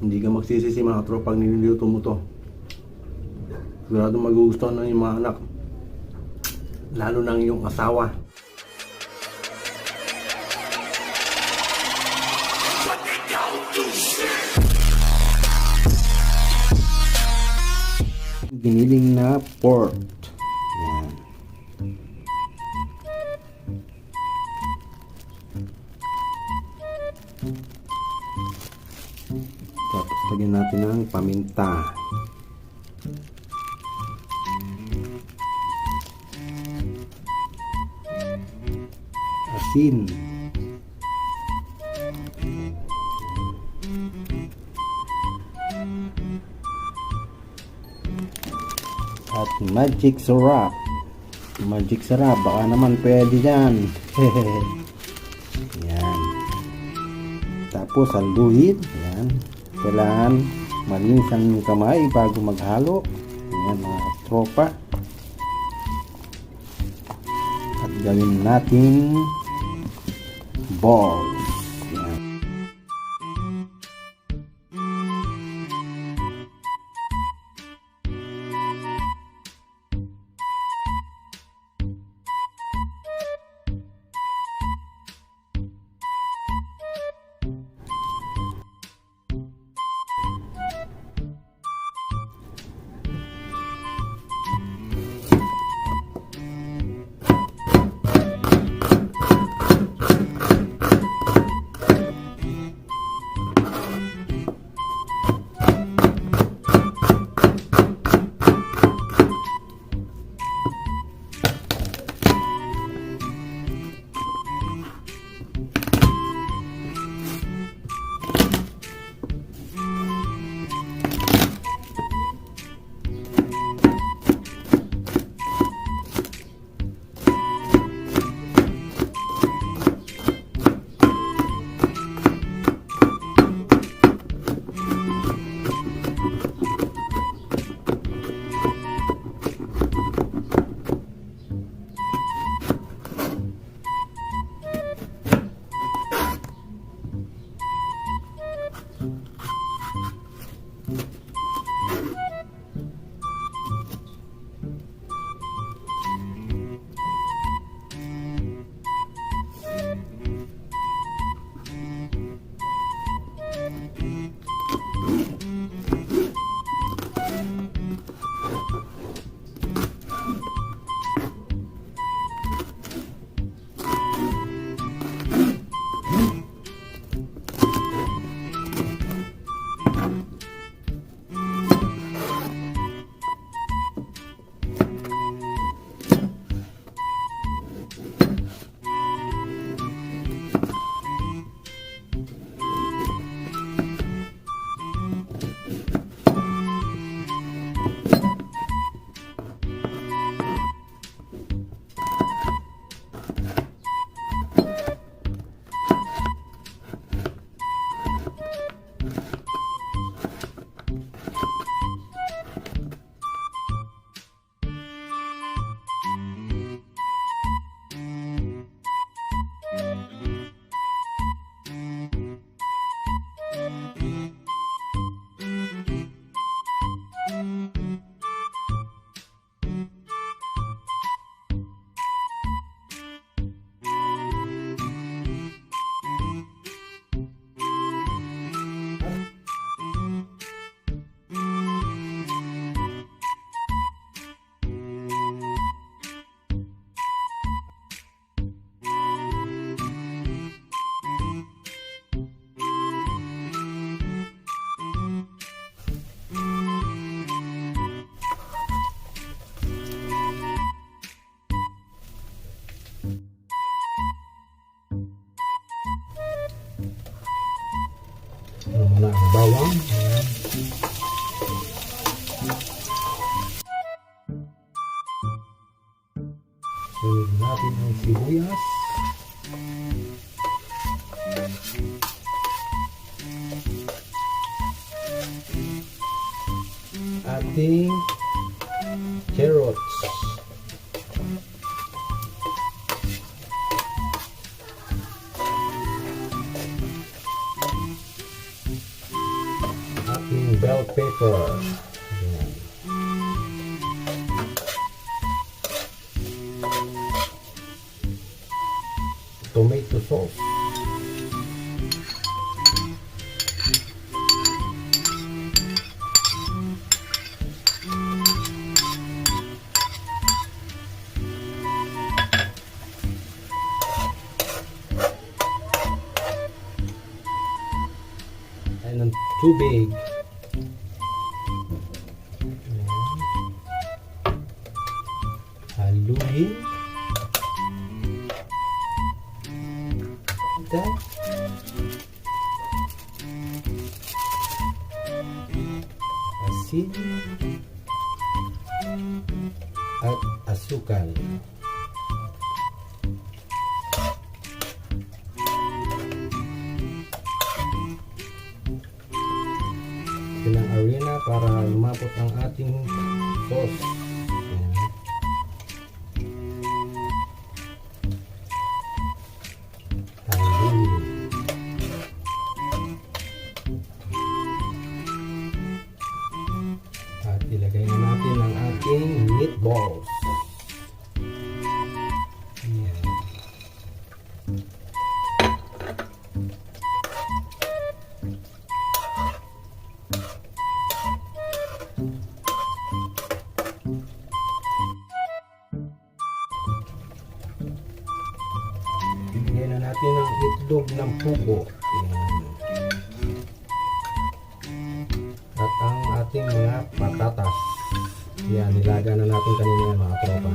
Hindi ka magsisisi mga tropa pag niluluto mo to. Sigurado magugustuhan ng yung mga anak. Lalo ng iyong asawa. Giniling na pork. Yan. Tapos lagyan natin ng paminta. Asin. At magic syrup. Magic syrup, baka naman pwede dyan. Yan. Tapos haluin. Yan. Kailangan malinis ang kamay bago maghalo. Yan mga tropa. At gawin natin balls. Yan. Wala ang bawang. Sunod natin ang sibuyas. Ating carrots. bell pepper. Ayan. Tomato sauce. And ng tubig. Haluin. Dan asin at asukal. Ng arena para lumapot ang ating sauce. Ayan. Haluin. At ilagay na natin ang ating meatballs. Ayan. Bigyan na natin ang itlog ng pugo. Ayan. At ang ating mga patatas. Yan, nilaga na natin kanina yan mga tropa.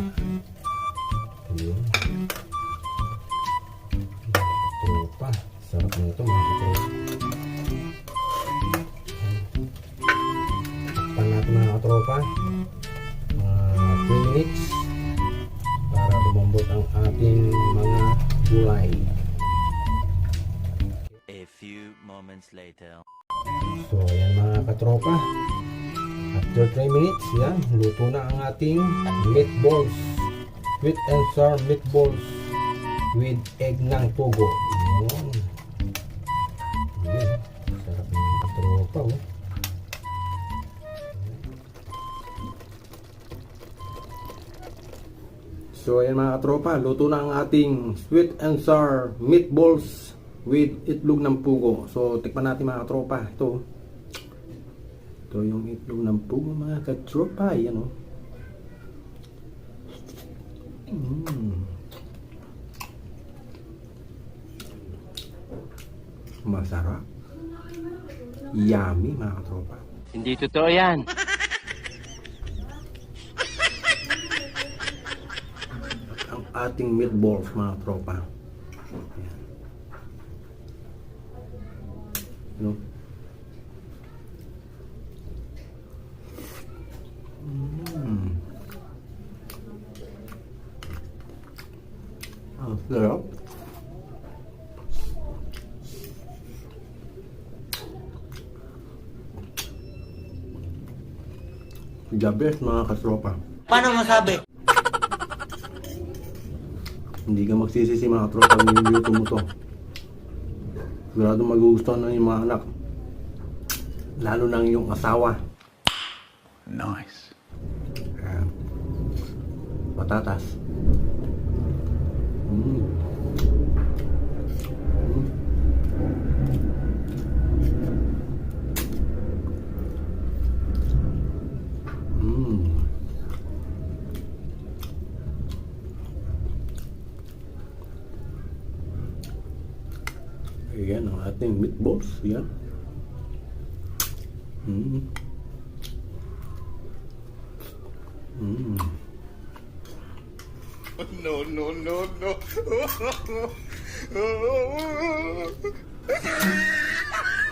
Ayan. Mga tropa. Sarap na ito mga tropa. Takpan natin mga tropa. 3 minutes para lumambot ang ating mga gulay. A few moments later. So ayan mga katropa, after 3 minutes yan, luto na ang ating meatballs, sweet and sour meatballs with egg ng pugo. Ayan. Ayan. Sarap ng katropa oh. So ayan mga katropa, luto na ang ating sweet and sour meatballs with itlog ng pugo. So tikman natin mga katropa. Ito yung itlog ng pugo mga katropa. Ayan o. Masarap. Yummy mga katropa. Hindi totoo yan. Ang ating meatballs mga tropa. Ayan. No? Ang sarap. The best mga katropa. Paano masabi? Hindi ka magsisisi mga tropa kung niluto mo to. Sigurado magugustuhan ng yung mga anak. Lalo ng iyong asawa. Nice. Patatas. Ayan ang ating meatballs. Ayan. No, no, no, no.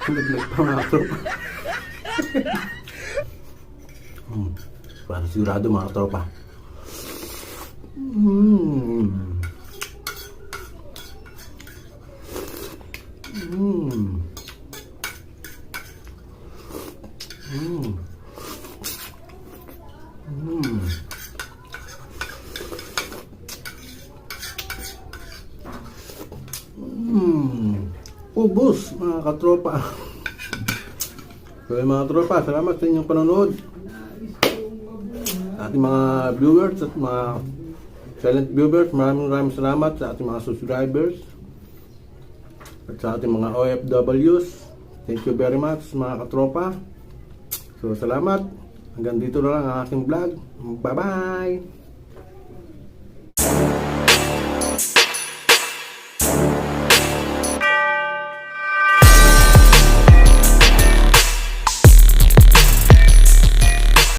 Naglag pa mga tropa. Para sigurado mga tropa. Ubos mga katropa. So yung mga tropa, salamat sa inyong panonood. Sa ating mga viewers at mga silent viewers, maraming salamat sa ating mga subscribers. At sa ating mga OFWs, thank you very much mga katropa. So salamat. Hanggang dito na lang ang aking vlog. Bye bye!